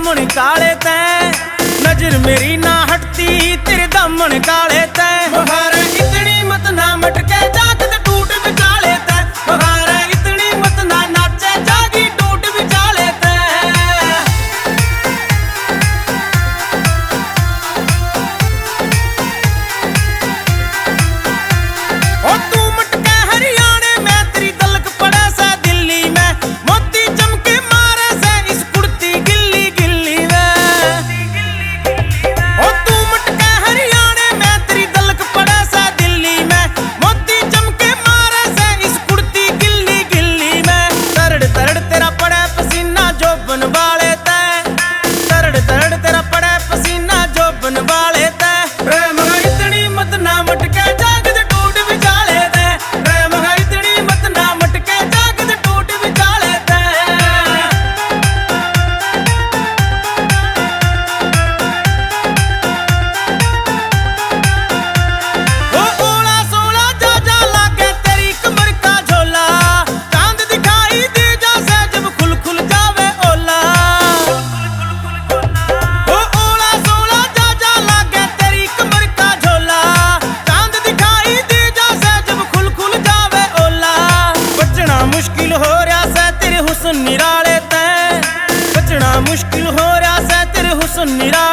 दामन काले तैं, नजर मेरी ना हटती तेरे दामन काले तैं। बहार इतनी मत ना मटके जागत टूट विचाले तैं, बहार इतनी मत ना नाचे जागी टूट विचाले तैं। ओ तू मटके हरियाणे में तेरी दलक पड़े से दिल्ली में, मोती चमके मारे से इस कुर्ती गिल्ली गिल्ली में। ओ तू मटके हरियाणे में तेरी दलक पड़े से दिल्ली में, मोती चमके मारे से इस कुर्ती गिल्ली गिल्ली में। तरड़ तरड़ तेरा पड़े पसीना जो बनवाले तैं, तरड़ तरड़ तेरा पड़े पसीना जो बनवाले तैं। प्रेम है इतनी मत ना मटके जागत टूट विचाले तैं, प्रेम है इतनी मत ना मटके जागत टूट विचाले तैं। ओ ओला सोला जा जा लागे तेरी कमर का झोला, चांद दिखाई दे जैसे जब खुल खुल जावे ओला। ओ ओला सोला जा जा लागे तेरी कमर का झोला, चांद दिखाई दे जैसे जब खुल खुल जावे ओला। बचना मुश्किल हो रहा से तेरे हुस्न निराले तैं, बचना मुश्किल हो रहा से तेरे हुस्न निराले